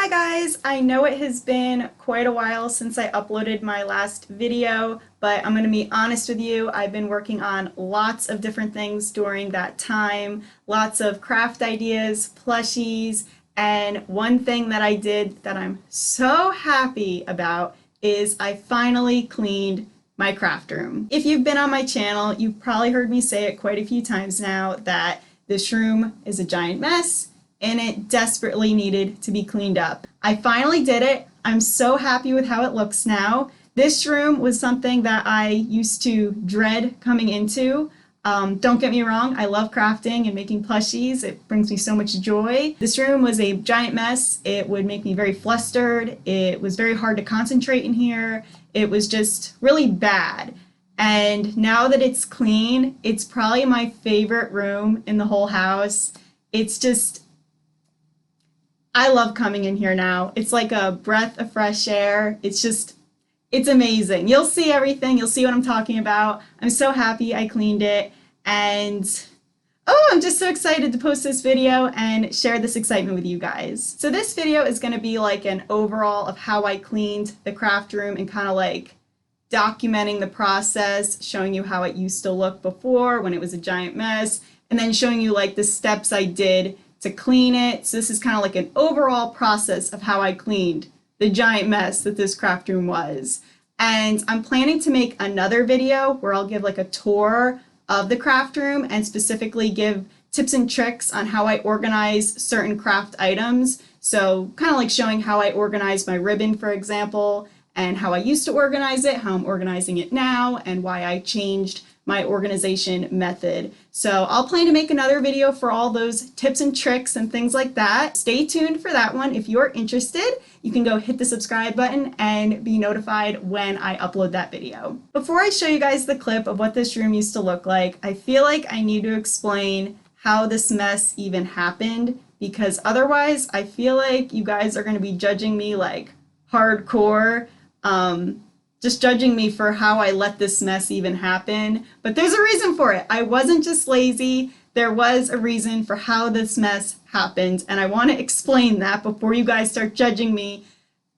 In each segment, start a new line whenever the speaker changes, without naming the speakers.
Hi guys! I know it has been quite a while since I uploaded my last video, but I'm going to be honest with you, I've been working on lots of different things during that time, lots of craft ideas, plushies, and one thing that I did that I'm so happy about is I finally cleaned my craft room. If you've been on my channel, you've probably heard me say it quite a few times now that this room is a giant mess and it desperately needed to be cleaned up. I finally did it. I'm so happy with how it looks now. This room was something that I used to dread coming into. Don't get me wrong, I love crafting and making plushies. It brings me so much joy. This room was a giant mess. It would make me very flustered. It was very hard to concentrate in here. It was just really bad. And now that it's clean, it's probably my favorite room in the whole house. It's just, I love coming in here now. It's like a breath of fresh air. It's amazing. You'll see everything. You'll see what I'm talking about. I'm so happy I cleaned it. And I'm just so excited to post this video and share this excitement with you guys. So this video is going to be like an overall of how I cleaned the craft room and kind of like documenting the process, showing you how it used to look before when it was a giant mess, and then showing you like the steps I did to clean it. So this is kind of like an overall process of how I cleaned the giant mess that this craft room was. And I'm planning to make another video where I'll give like a tour of the craft room and specifically give tips and tricks on how I organize certain craft items. So kind of like showing how I organize my ribbon, for example, and how I used to organize it, how I'm organizing it now, and why I changed my organization method. So I'll plan to make another video for all those tips and tricks and things like that. Stay tuned for that one. If you're interested, you can go hit the subscribe button and be notified when I upload that video. Before I show you guys the clip of what this room used to look like, I feel like I need to explain how this mess even happened, because otherwise I feel like you guys are going to be judging me like hardcore. Just judging me for how I let this mess even happen. But there's a reason for it. I wasn't just lazy. There was a reason for how this mess happened, and I want to explain that before you guys start judging me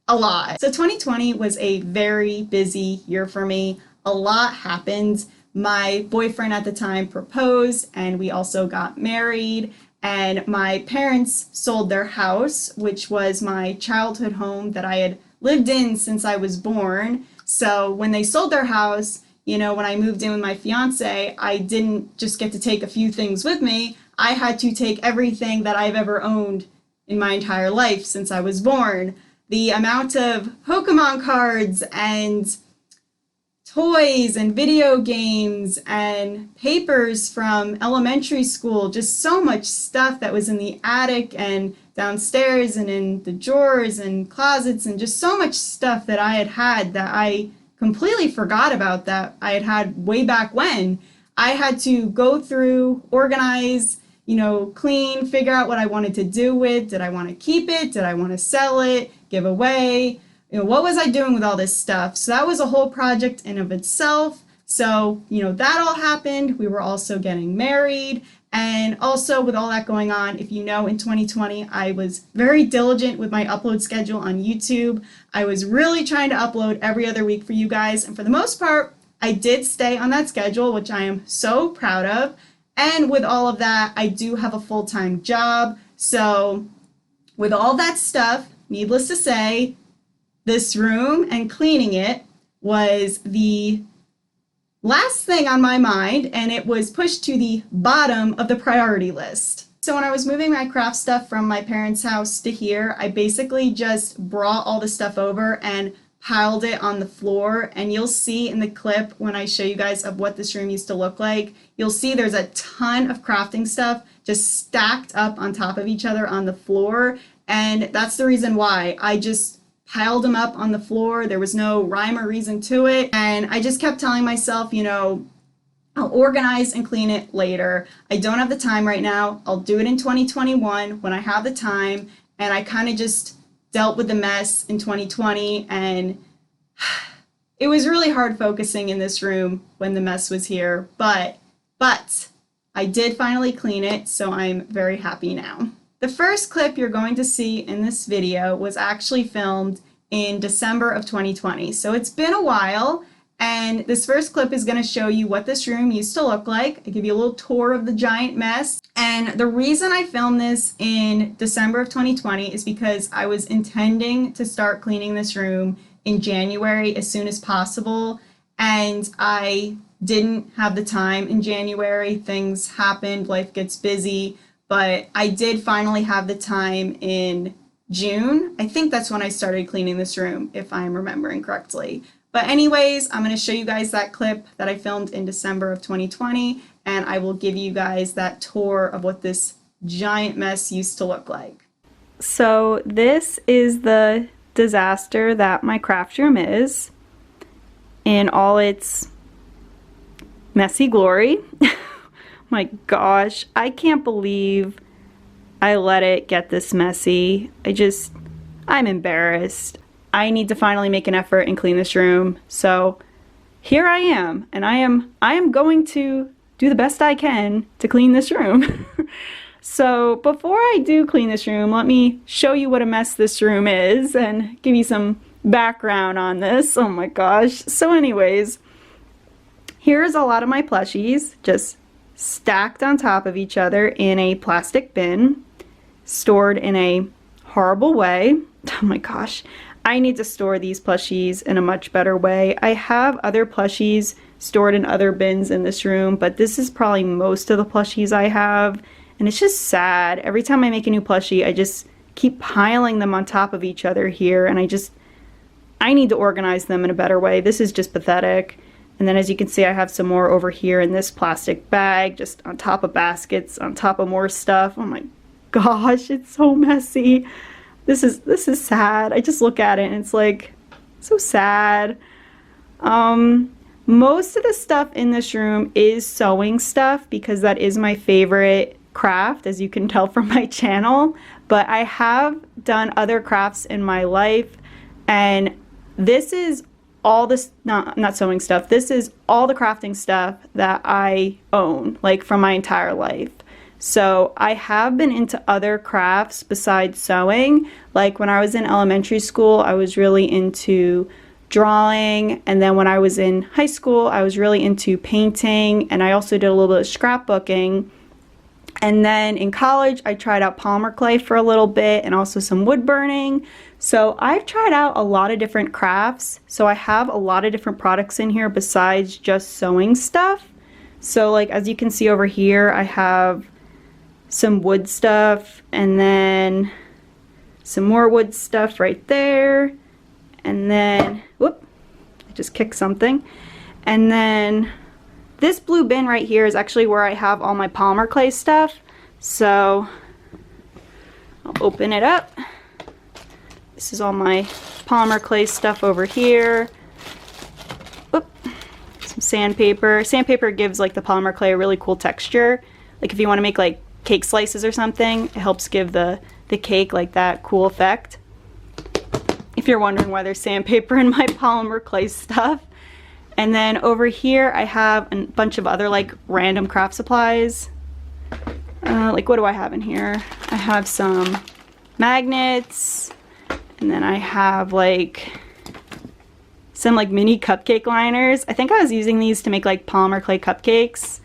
a lot. So 2020 was a very busy year for me. A lot happened. My boyfriend at the time proposed, and we also got married, and my parents sold their house, which was my childhood home that I had lived in since I was born. So when they sold their house, you know, when I moved in with my fiance, I didn't just get to take a few things with me. I had to take everything that I've ever owned in my entire life since I was born. The amount of Pokemon cards and toys and video games and papers from elementary school, just so much stuff that was in the attic and downstairs and in the drawers and closets, and just so much stuff that I had that I completely forgot about that I had way back when. I had to go through, organize, you know, clean, figure out what I wanted to do with. Did I want to keep it? Did I want to sell it, give away? You know, what was I doing with all this stuff? So that was a whole project in of itself. So, you know, that all happened. We were also getting married. And also with all that going on, if you know, in 2020, I was very diligent with my upload schedule on YouTube. I was really trying to upload every other week for you guys. And for the most part, I did stay on that schedule, which I am so proud of. And with all of that, I do have a full-time job. So with all that stuff, needless to say, this room and cleaning it was the last thing on my mind, and it was pushed to the bottom of the priority list. So when I was moving my craft stuff from my parents' house to here, I basically just brought all the stuff over and piled it on the floor. And you'll see in the clip when I show you guys of what this room used to look like, you'll see there's a ton of crafting stuff just stacked up on top of each other on the floor. And that's the reason why I just piled them up on the floor. There was no rhyme or reason to it. And I just kept telling myself, you know, I'll organize and clean it later. I don't have the time right now. I'll do it in 2021 when I have the time. And I kind of just dealt with the mess in 2020. And it was really hard focusing in this room when the mess was here. But I did finally clean it, so I'm very happy now. The first clip you're going to see in this video was actually filmed in December of 2020. So it's been a while, and this first clip is going to show you what this room used to look like. I give you a little tour of the giant mess. And the reason I filmed this in December of 2020 is because I was intending to start cleaning this room in January as soon as possible, and I didn't have the time in January. Things happened, life gets busy, but I did finally have the time in June. I think that's when I started cleaning this room, if I'm remembering correctly. But anyways, I'm going to show you guys that clip that I filmed in December of 2020, and I will give you guys that tour of what this giant mess used to look like. So this is the disaster that my craft room is in all its messy glory. My gosh, I can't believe I let it get this messy. I'm embarrassed. I need to finally make an effort and clean this room. So here I am, and I am going to do the best I can to clean this room. So before I do clean this room, let me show you what a mess this room is and give you some background on this. Oh my gosh. So anyways, here's a lot of my plushies just stacked on top of each other in a plastic bin, stored in a horrible way. Oh my gosh. I need to store these plushies in a much better way. I have other plushies stored in other bins in this room, but this is probably most of the plushies I have, and it's just sad. Every time I make a new plushie, I just keep piling them on top of each other here, and I need to organize them in a better way. This is just pathetic. And then as you can see, I have some more over here in this plastic bag, just on top of baskets, on top of more stuff. Oh my gosh, it's so messy. This is sad. I just look at it and it's like so sad. Most of the stuff in this room is sewing stuff because that is my favorite craft, as you can tell from my channel. But I have done other crafts in my life, and this is all this, not sewing stuff, this is all the crafting stuff that I own, like from my entire life. So I have been into other crafts besides sewing. Like when I was in elementary school, I was really into drawing, and then when I was in high school, I was really into painting, and I also did a little bit of scrapbooking. And then in college, I tried out polymer clay for a little bit and also some wood burning. So I've tried out a lot of different crafts. So I have a lot of different products in here besides just sewing stuff. So like as you can see over here, I have some wood stuff, and then some more wood stuff right there, and then whoop, I just kicked something. And then this blue bin right here is actually where I have all my polymer clay stuff. So I'll open it up. This is all my polymer clay stuff over here. Whoop. Some sandpaper. Sandpaper gives like the polymer clay a really cool texture. Like if you want to make like cake slices or something, it helps give the cake like that cool effect. If you're wondering why there's sandpaper in my polymer clay stuff. And then over here I have a bunch of other like random craft supplies. Like what do I have in here? I have some magnets, and then I have like some like mini cupcake liners. I think I was using these to make like polymer clay cupcakes.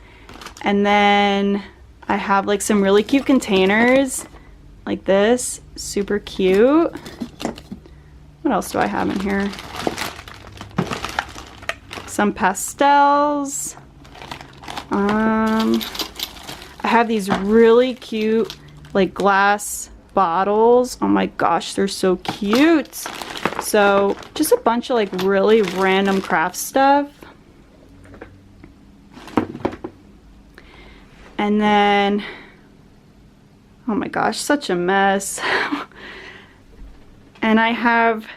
And then I have like some really cute containers like this, super cute. What else do I have in here? Some pastels. I have these really cute like glass bottles. Oh my gosh, they're so cute. So just a bunch of like really random craft stuff. And then, oh my gosh, such a mess. And I have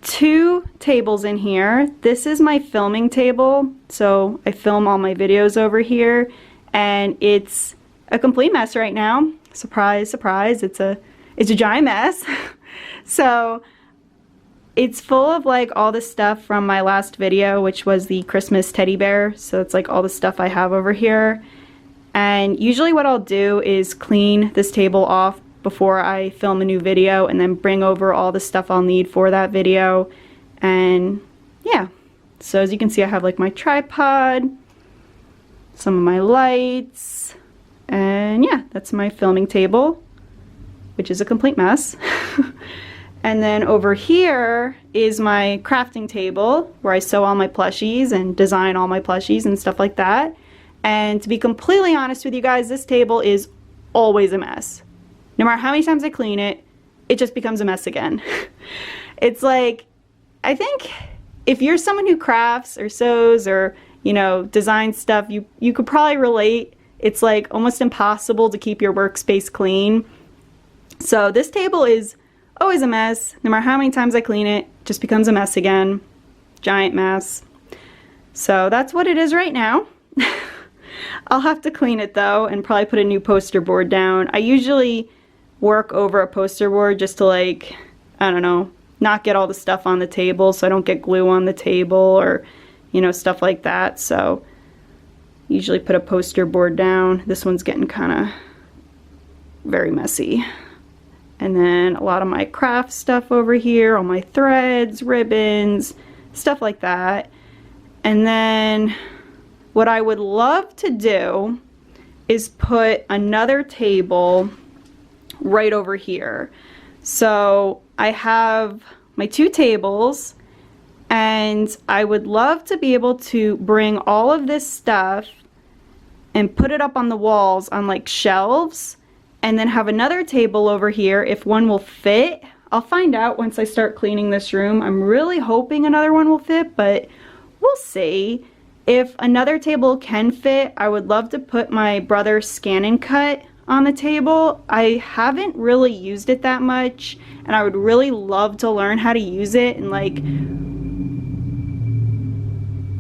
two tables in here. This is my filming table, so I film all my videos over here, and it's a complete mess right now. Surprise, surprise, it's a giant mess. So it's full of like all the stuff from my last video, which was the Christmas teddy bear. So it's like all the stuff I have over here. And usually what I'll do is clean this table off before I film a new video, and then bring over all the stuff I'll need for that video. And yeah, so as you can see, I have like my tripod, some of my lights, and yeah, that's my filming table, which is a complete mess. And then over here is my crafting table where I sew all my plushies and design all my plushies and stuff like that. And to be completely honest with you guys, this table is always a mess. No matter how many times I clean it, it just becomes a mess again. It's like, I think if you're someone who crafts or sews or, you know, designs stuff, you could probably relate. It's like almost impossible to keep your workspace clean. So this table is always a mess. No matter how many times I clean it, it just becomes a mess again. Giant mess. So that's what it is right now. I'll have to clean it though and probably put a new poster board down. I usually work over a poster board just to, like, I don't know, not get all the stuff on the table so I don't get glue on the table or, you know, stuff like that. So usually put a poster board down. This one's getting kind of very messy. And then a lot of my craft stuff over here, all my threads, ribbons, stuff like that. And then what I would love to do is put another table right over here. So I have my two tables, and I would love to be able to bring all of this stuff and put it up on the walls on like shelves, and then have another table over here if one will fit. I'll find out once I start cleaning this room. I'm really hoping another one will fit, but we'll see. If another table can fit, I would love to put my brother's Scan and Cut on the table. I haven't really used it that much, and I would really love to learn how to use it. And like,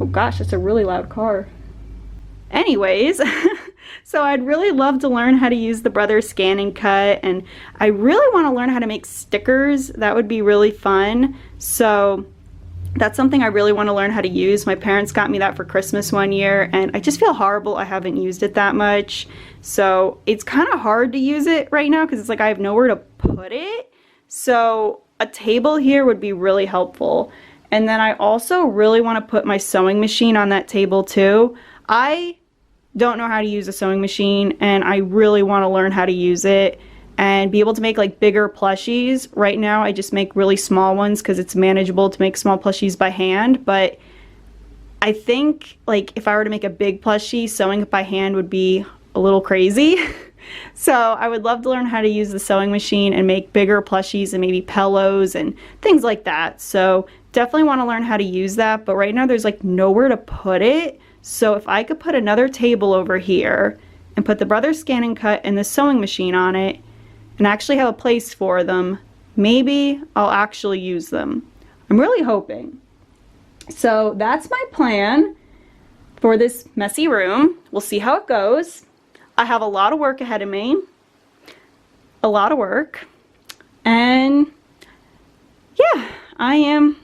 oh gosh, that's a really loud car. Anyways, so I'd really love to learn how to use the brother's Scan and Cut, and I really want to learn how to make stickers. That would be really fun. So that's something I really want to learn how to use. My parents got me that for Christmas one year, and I just feel horrible I haven't used it that much. So it's kind of hard to use it right now because it's like I have nowhere to put it. So a table here would be really helpful. And then I also really want to put my sewing machine on that table too. I don't know how to use a sewing machine, and I really want to learn how to use it and be able to make like bigger plushies. Right now I just make really small ones because it's manageable to make small plushies by hand, but I think like if I were to make a big plushie, sewing it by hand would be a little crazy. So I would love to learn how to use the sewing machine and make bigger plushies and maybe pillows and things like that. So definitely want to learn how to use that, but right now there's like nowhere to put it. So if I could put another table over here and put the brother's Scan and Cut and the sewing machine on it and actually have a place for them, maybe I'll actually use them. I'm really hoping. So that's my plan for this messy room. We'll see how it goes. I have a lot of work ahead of me. A lot of work. And yeah, I am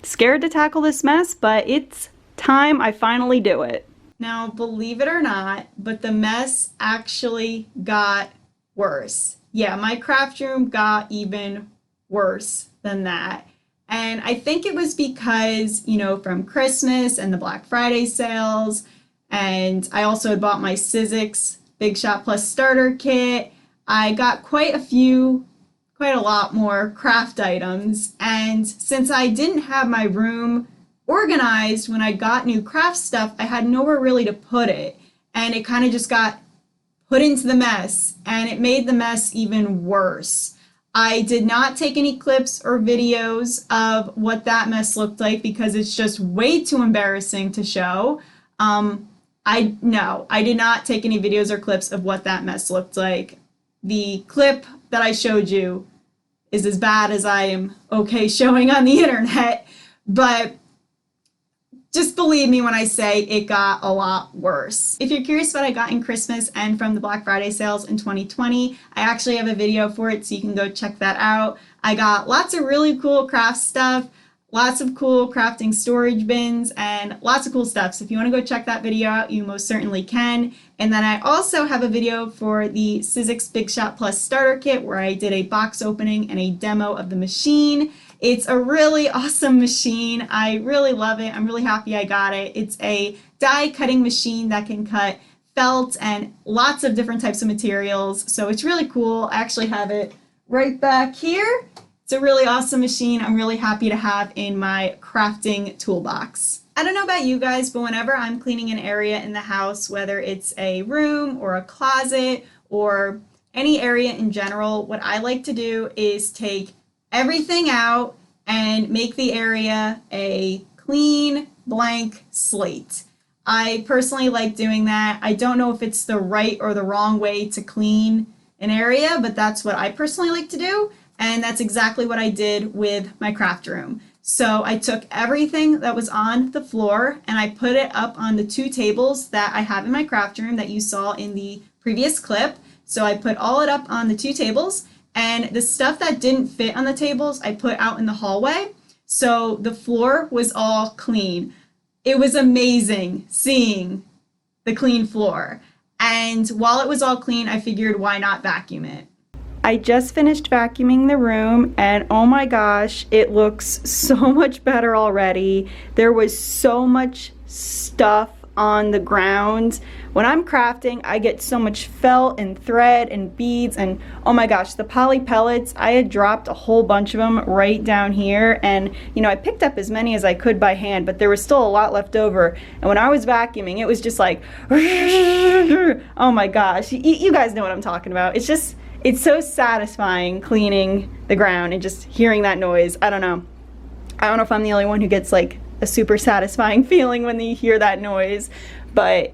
scared to tackle this mess, but it's time I finally do it. Now, believe it or not, but the mess actually got worse. Yeah, my craft room got even worse than that. And I think it was because, you know, from Christmas and the Black Friday sales, and I also had bought my Sizzix Big Shot Plus starter kit. I got quite a lot more craft items. And since I didn't have my room organized when I got new craft stuff, I had nowhere really to put it. And it kind of just got put into the mess, and it made the mess even worse. I did not take any clips or videos of what that mess looked like because it's just way too embarrassing to show. I did not take any videos or clips of what that mess looked like. The clip that I showed you is as bad as I am okay showing on the internet, but just believe me when I say it got a lot worse. If you're curious what I got in Christmas and from the Black Friday sales in 2020, I actually have a video for it, so you can go check that out. I got lots of really cool craft stuff. Lots of cool crafting storage bins and lots of cool stuff. So if you want to go check that video out, you most certainly can. And then I also have a video for the Sizzix Big Shot Plus starter kit where I did a box opening and a demo of the machine. It's a really awesome machine. I really love it. I'm really happy I got it. It's a die cutting machine that can cut felt and lots of different types of materials. So it's really cool. I actually have it right back here. It's a really awesome machine I'm really happy to have in my crafting toolbox. I don't know about you guys, but whenever I'm cleaning an area in the house, whether it's a room or a closet or any area in general, what I like to do is take everything out and make the area a clean, blank slate. I personally like doing that. I don't know if it's the right or the wrong way to clean an area, but that's what I personally like to do. And that's exactly what I did with my craft room. So I took everything that was on the floor and I put it up on the 2 tables that I have in my craft room that you saw in the previous clip. So I put all it up on the 2 tables, and the stuff that didn't fit on the tables I put out in the hallway. So the floor was all clean. It was amazing seeing the clean floor. And while it was all clean, I figured why not vacuum it? I just finished vacuuming the room and oh my gosh, it looks so much better already. There was so much stuff on the ground. When I'm crafting, I get so much felt and thread and beads, and oh my gosh, the poly pellets, I had dropped a whole bunch of them right down here, and you know, I picked up as many as I could by hand, but there was still a lot left over. And when I was vacuuming, it was just like, oh my gosh, you guys know what I'm talking about. It's so satisfying cleaning the ground and just hearing that noise. I don't know if I'm the only one who gets like a super satisfying feeling when you hear that noise, but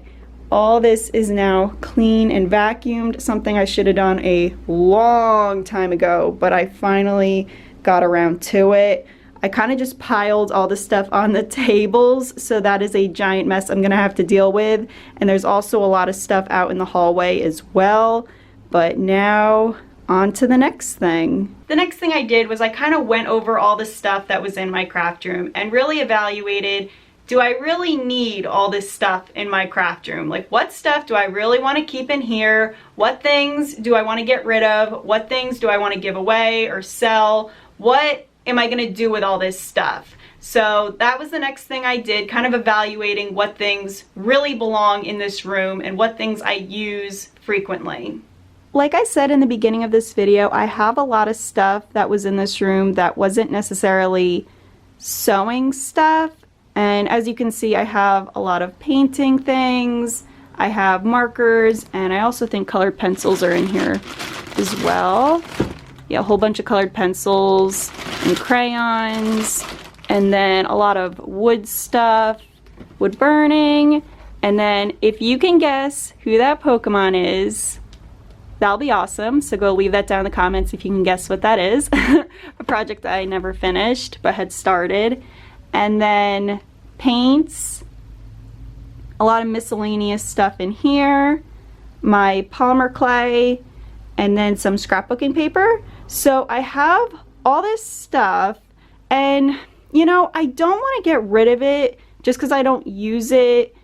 all this is now clean and vacuumed, something I should have done a long time ago, but I finally got around to it. I kind of just piled all the stuff on the tables, so that is a giant mess I'm gonna have to deal with, and there's also a lot of stuff out in the hallway as well. But now, on to the next thing. The next thing I did was I kind of went over all the stuff that was in my craft room and really evaluated, do I really need all this stuff in my craft room? Like, what stuff do I really want to keep in here? What things do I want to get rid of? What things do I want to give away or sell? What am I going to do with all this stuff? So that was the next thing I did, kind of evaluating what things really belong in this room and what things I use frequently. Like I said in the beginning of this video, I have a lot of stuff that was in this room that wasn't necessarily sewing stuff. And as you can see, I have a lot of painting things, I have markers, and I also think colored pencils are in here as well. Yeah, a whole bunch of colored pencils and crayons, and then a lot of wood stuff, wood burning, and then if you can guess who that Pokemon is, that'll be awesome. So go leave that down in the comments if you can guess what that is. A project that I never finished but had started. And then paints, a lot of miscellaneous stuff in here, my polymer clay, and then some scrapbooking paper. So I have all this stuff, and you know, I don't want to get rid of it just because I don't use it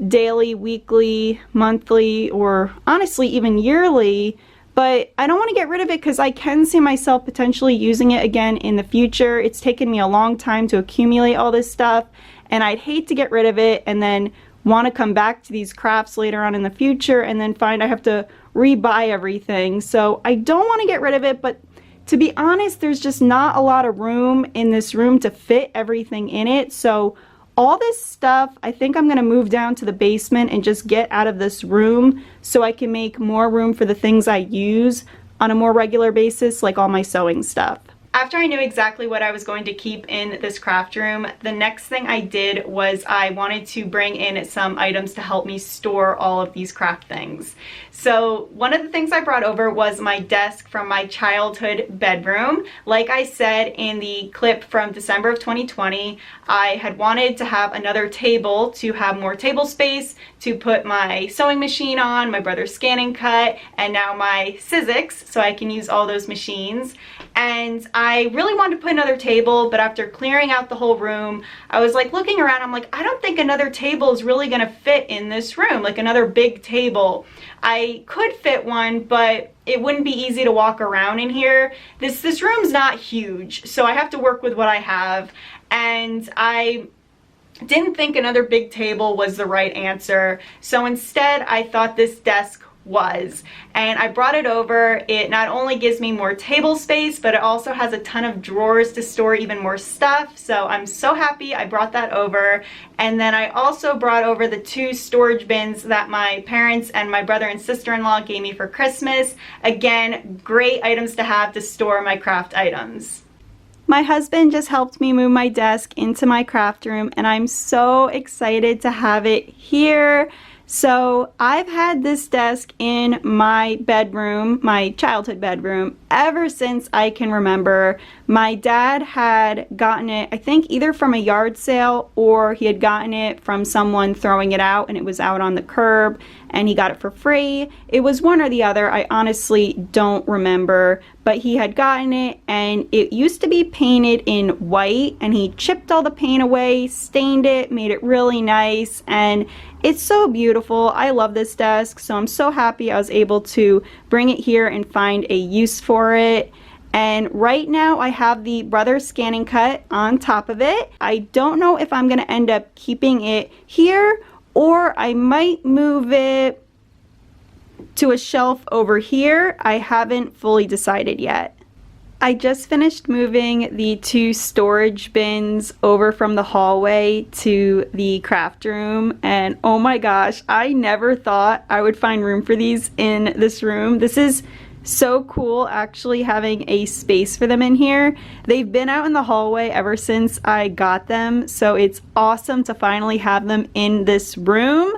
daily, weekly, monthly, or honestly even yearly, but I don't want to get rid of it because I can see myself potentially using it again in the future. It's taken me a long time to accumulate all this stuff, and I'd hate to get rid of it and then want to come back to these crafts later on in the future and then find I have to rebuy everything. So I don't want to get rid of it, but to be honest, there's just not a lot of room in this room to fit everything in it. So all this stuff, I think I'm going to move down to the basement and just get out of this room so I can make more room for the things I use on a more regular basis, like all my sewing stuff. After I knew exactly what I was going to keep in this craft room, the next thing I did was I wanted to bring in some items to help me store all of these craft things. So one of the things I brought over was my desk from my childhood bedroom. Like I said in the clip from December of 2020, I had wanted to have another table to have more table space to put my sewing machine on, my brother's scan and cut, and now my Sizzix, so I can use all those machines. And I really wanted to put another table, but after clearing out the whole room, I was like looking around, I'm like, I don't think another table is really gonna fit in this room, like another big table. I could fit one, but it wouldn't be easy to walk around in here. This room's not huge, so I have to work with what I have, and I didn't think another big table was the right answer. So instead, I thought this desk was, and I brought it over. It not only gives me more table space, but it also has a ton of drawers to store even more stuff. So I'm so happy I brought that over. And then I also brought over the 2 storage bins that my parents and my brother and sister-in-law gave me for Christmas. Again, great items to have to store my craft items. My husband just helped me move my desk into my craft room, and I'm so excited to have it here. So I've had this desk in my bedroom, my childhood bedroom, ever since I can remember. My dad had gotten it, I think, either from a yard sale or he had gotten it from someone throwing it out, and it was out on the curb and he got it for free. It was one or the other. I honestly don't remember, but he had gotten it, and it used to be painted in white, and he chipped all the paint away, stained it, made it really nice, and it's so beautiful. I love this desk, so I'm so happy I was able to bring it here and find a use for it. And right now I have the Brothers Scanning Cut on top of it. I don't know if I'm gonna end up keeping it here, or I might move it to a shelf over here. I haven't fully decided yet. I just finished moving the 2 storage bins over from the hallway to the craft room, and oh my gosh, I never thought I would find room for these in this room. This is so cool, actually, having a space for them in here. They've been out in the hallway ever since I got them, so it's awesome to finally have them in this room.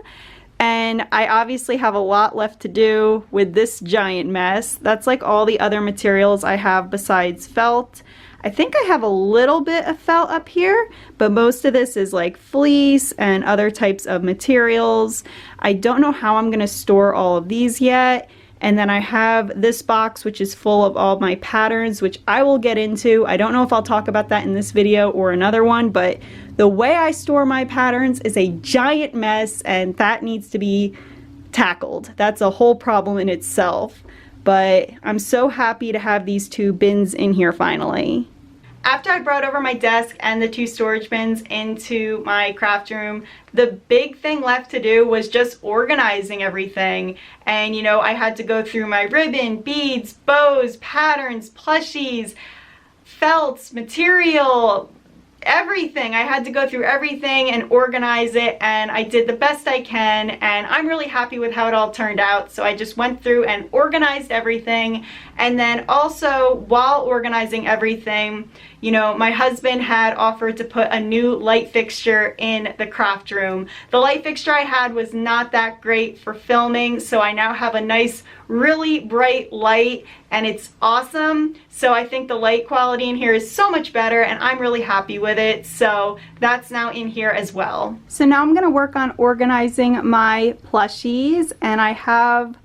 And I obviously have a lot left to do with this giant mess. That's like all the other materials I have besides felt. I think I have a little bit of felt up here, but most of this is like fleece and other types of materials. I don't know how I'm gonna store all of these yet. And then I have this box, which is full of all my patterns, which I will get into. I don't know if I'll talk about that in this video or another one, but the way I store my patterns is a giant mess, and that needs to be tackled. That's a whole problem in itself. But I'm so happy to have these 2 bins in here finally. After I brought over my desk and the 2 storage bins into my craft room, the big thing left to do was just organizing everything. And you know, I had to go through my ribbon, beads, bows, patterns, plushies, felts, material, everything. I had to go through everything and organize it, and I did the best I can, and I'm really happy with how it all turned out. So I just went through and organized everything. And then also, while organizing everything, you know, my husband had offered to put a new light fixture in the craft room. The light fixture I had was not that great for filming, so I now have a nice, really bright light, and it's awesome. So I think the light quality in here is so much better, and I'm really happy with it. So that's now in here as well. So now I'm gonna work on organizing my plushies, and I have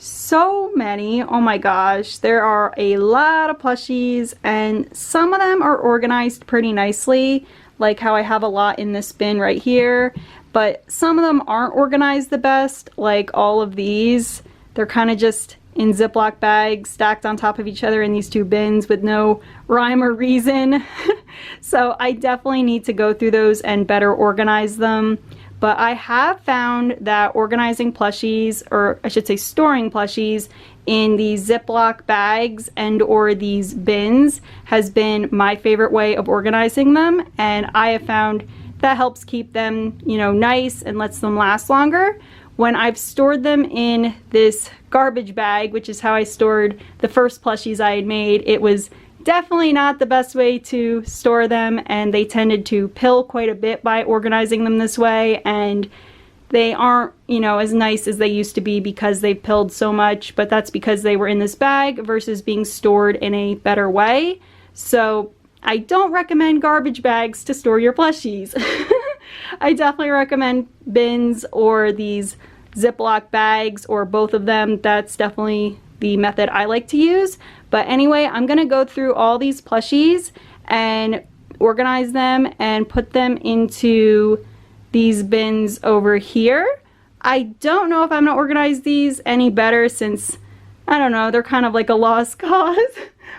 so many. Oh my gosh, there are a lot of plushies, and some of them are organized pretty nicely, like how I have a lot in this bin right here, but some of them aren't organized the best, like all of these. They're kind of just in Ziploc bags stacked on top of each other in these 2 bins with no rhyme or reason. So I definitely need to go through those and better organize them. But I have found that organizing plushies, or I should say storing plushies, in these Ziploc bags and or these bins has been my favorite way of organizing them. And I have found that helps keep them, you know, nice and lets them last longer. When I've stored them in this garbage bag, which is how I stored the first plushies I had made, it was definitely not the best way to store them, and they tended to pill quite a bit by organizing them this way, and they aren't, you know, as nice as they used to be because they've pilled so much, but that's because they were in this bag versus being stored in a better way. So I don't recommend garbage bags to store your plushies. I definitely recommend bins or these Ziploc bags, or both of them. That's definitely the method I like to use. But anyway, I'm gonna go through all these plushies and organize them and put them into these bins over here. I don't know if I'm gonna organize these any better since, I don't know, they're kind of like a lost cause.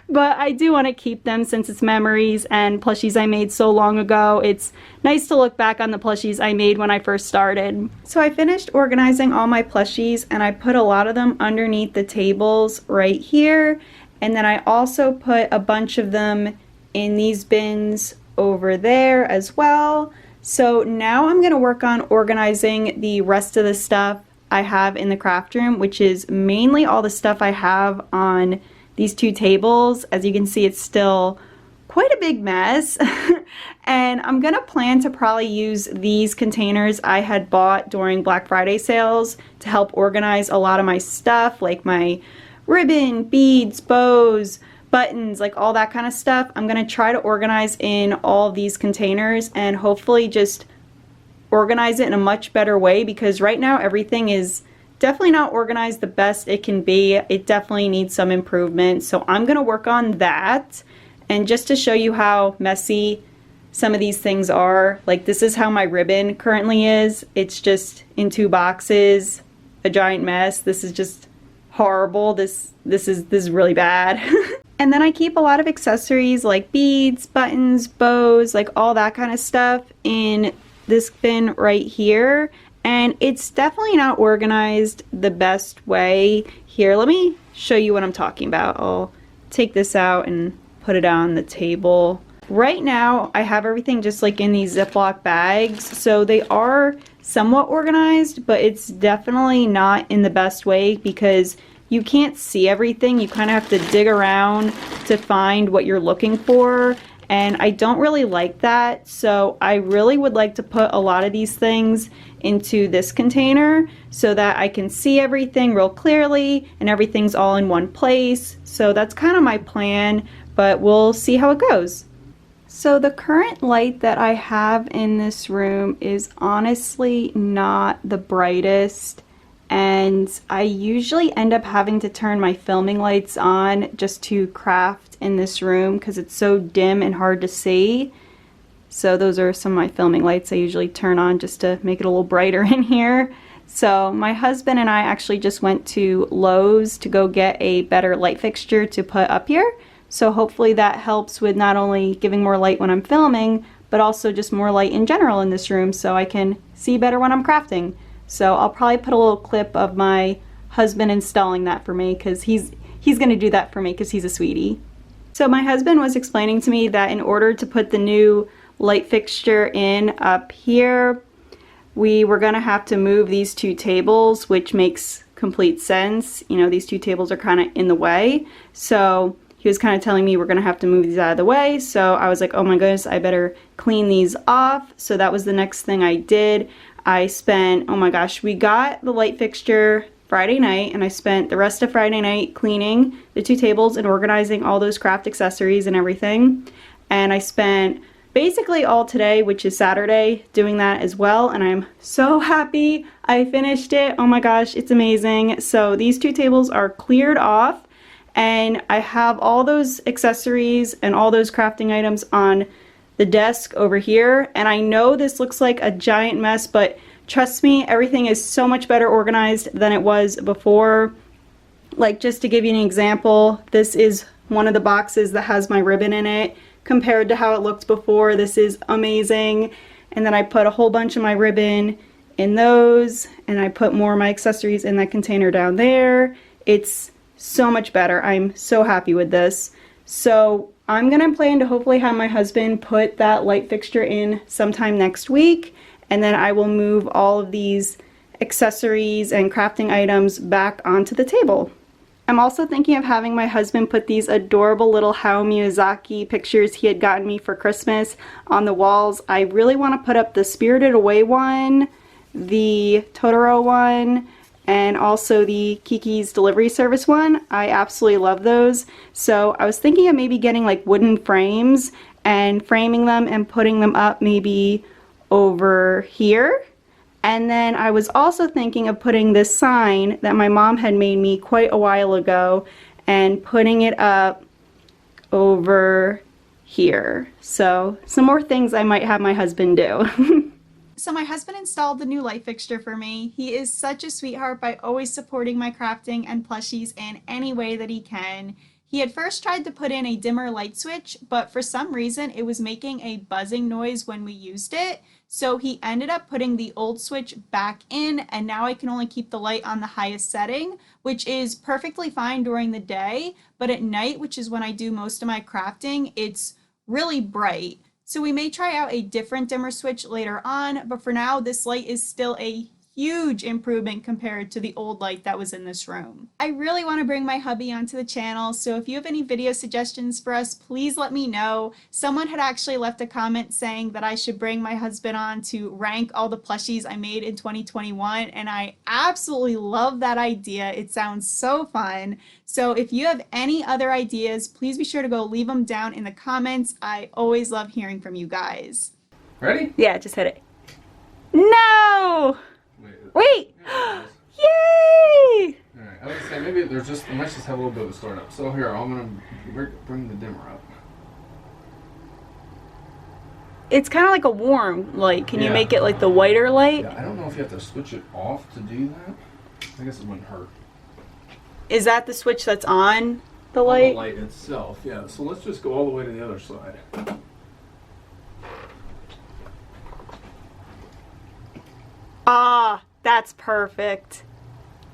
But I do want to keep them since it's memories and plushies I made so long ago. It's nice to look back on the plushies I made when I first started. So I finished organizing all my plushies and I put a lot of them underneath the tables right here. And then I also put a bunch of them in these bins over there as well. So now I'm going to work on organizing the rest of the stuff I have in the craft room, which is mainly all the stuff I have on these two tables. As you can see, it's still quite a big mess. And I'm gonna plan to probably use these containers I had bought during Black Friday sales to help organize a lot of my stuff, like my ribbon, beads, bows, buttons, like all that kind of stuff. I'm gonna try to organize in all of these containers and hopefully just organize it in a much better way, because right now everything is definitely not organized the best it can be. It definitely needs some improvement. So I'm gonna work on that. And just to show you how messy some of these things are, like this is how my ribbon currently is. It's just in 2 boxes, a giant mess. This is just horrible. This is really bad. And then I keep a lot of accessories like beads, buttons, bows, like all that kind of stuff in this bin right here. And it's definitely not organized the best way. Here, let me show you what I'm talking about. I'll take this out and put it on the table. Right now, I have everything just like in these Ziploc bags. So they are somewhat organized, but it's definitely not in the best way because you can't see everything. You kind of have to dig around to find what you're looking for. And I don't really like that. So I really would like to put a lot of these things into this container so that I can see everything real clearly and everything's all in one place. So that's kind of my plan, but we'll see how it goes. So the current light that I have in this room is honestly not the brightest, and I usually end up having to turn my filming lights on just to craft in this room because it's so dim and hard to see. So those are some of my filming lights I usually turn on just to make it a little brighter in here. So my husband and I actually just went to Lowe's to go get a better light fixture to put up here. So hopefully that helps with not only giving more light when I'm filming, but also just more light in general in this room so I can see better when I'm crafting. So I'll probably put a little clip of my husband installing that for me because he's gonna do that for me because he's a sweetie. So my husband was explaining to me that in order to put the new light fixture in up here, we were gonna have to move these 2 tables, which makes complete sense. You know, these 2 tables are kind of in the way. So he was kind of telling me we're gonna have to move these out of the way. So I was like, oh my goodness, I better clean these off. So that was the next thing I did. I spent, oh my gosh, we got the light fixture Friday night, and I spent the rest of Friday night cleaning the 2 tables and organizing all those craft accessories and everything. And I spent basically all today, which is Saturday, doing that as well, and I'm so happy I finished it. Oh my gosh, it's amazing. So these 2 tables are cleared off, and I have all those accessories and all those crafting items on the desk over here. And I know this looks like a giant mess, but trust me, everything is so much better organized than it was before. Like, just to give you an example, this is one of the boxes that has my ribbon in it. Compared to how it looked before, this is amazing. And then I put a whole bunch of my ribbon in those, and I put more of my accessories in that container down there. It's so much better. I'm so happy with this. So I'm gonna plan to hopefully have my husband put that light fixture in sometime next week, and then I will move all of these accessories and crafting items back onto the table. I'm also thinking of having my husband put these adorable little Hayao Miyazaki pictures he had gotten me for Christmas on the walls. I really want to put up the Spirited Away one, the Totoro one, and also the Kiki's Delivery Service one. I absolutely love those. So I was thinking of maybe getting like wooden frames and framing them and putting them up maybe over here. And then I was also thinking of putting this sign that my mom had made me quite a while ago, and putting it up over here. So some more things I might have my husband do. So my husband installed the new light fixture for me. He is such a sweetheart by always supporting my crafting and plushies in any way that he can. He had first tried to put in a dimmer light switch, but for some reason it was making a buzzing noise when we used it. So he ended up putting the old switch back in, and now I can only keep the light on the highest setting, which is perfectly fine during the day, but at night, which is when I do most of my crafting, it's really bright. So we may try out a different dimmer switch later on, but for now, this light is still a huge improvement compared to the old light that was in this room. I really want to bring my hubby onto the channel, so if you have any video suggestions for us, please let me know. Someone had actually left a comment saying that I should bring my husband on to rank all the plushies I made in 2021, and I absolutely love that idea. It sounds so fun. So if you have any other ideas, please be sure to go leave them down in the comments. I always love hearing from you guys.
Ready?
Yeah, just hit it. No! Wait! Yay!
Alright, I would say maybe there's just, it might just have a little bit of a start up. So here, I'm gonna bring the dimmer up.
It's kind of like a warm light. Can you make it like the whiter light?
Yeah, I don't know if you have to switch it off to do that. I guess it wouldn't hurt.
Is that the switch that's on the light?
The light itself, yeah. So let's just go all the way to the other side.
Ah, that's perfect.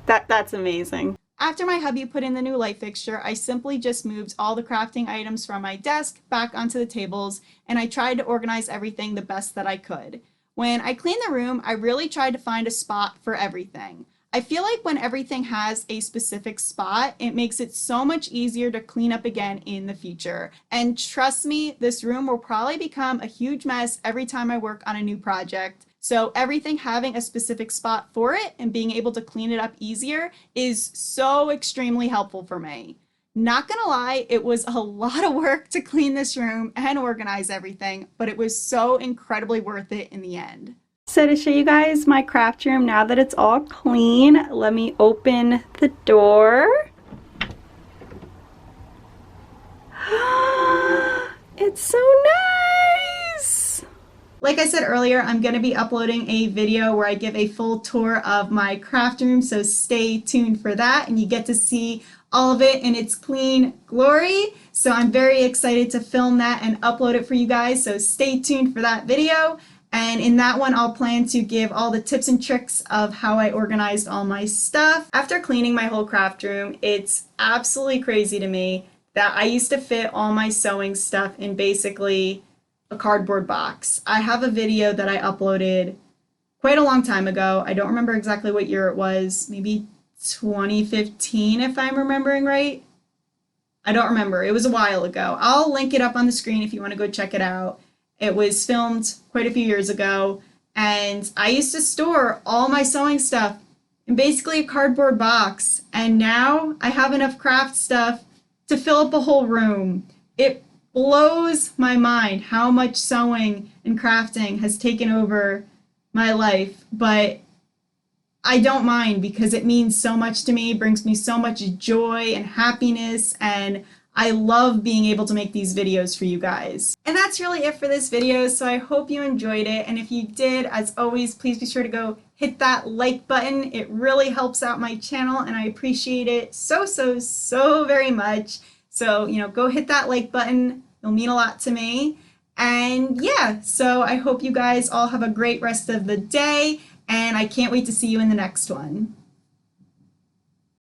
That's amazing. After my hubby put in the new light fixture, I simply just moved all the crafting items from my desk back onto the tables, and I tried to organize everything the best that I could. When I cleaned the room, I really tried to find a spot for everything. I feel like when everything has a specific spot, it makes it so much easier to clean up again in the future. And trust me, this room will probably become a huge mess every time I work on a new project. So everything having a specific spot for it and being able to clean it up easier is so extremely helpful for me. Not gonna lie, it was a lot of work to clean this room and organize everything, but it was so incredibly worth it in the end. So to show you guys my craft room now that it's all clean, let me open the door. It's so nice! Like I said earlier, I'm going to be uploading a video where I give a full tour of my craft room, so stay tuned for that and you get to see all of it in its clean glory. So I'm very excited to film that and upload it for you guys, so stay tuned for that video. And in that one, I'll plan to give all the tips and tricks of how I organized all my stuff. After cleaning my whole craft room, it's absolutely crazy to me that I used to fit all my sewing stuff in basically a cardboard box. I have a video that I uploaded quite a long time ago. I don't remember exactly what year it was, maybe 2015 if I'm remembering right. I don't remember. It was a while ago. I'll link it up on the screen if you want to go check it out. It was filmed quite a few years ago, and I used to store all my sewing stuff in basically a cardboard box, and now I have enough craft stuff to fill up a whole room. It blows my mind how much sewing and crafting has taken over my life, but I don't mind because it means so much to me, brings me so much joy and happiness, and I love being able to make these videos for you guys. And that's really it for this video, so I hope you enjoyed it, and if you did, as always, please be sure to go hit that like button. It really helps out my channel, and I appreciate it so very much. So, go hit that like button. It'll mean a lot to me. And yeah, so I hope you guys all have a great rest of the day, and I can't wait to see you in the next one.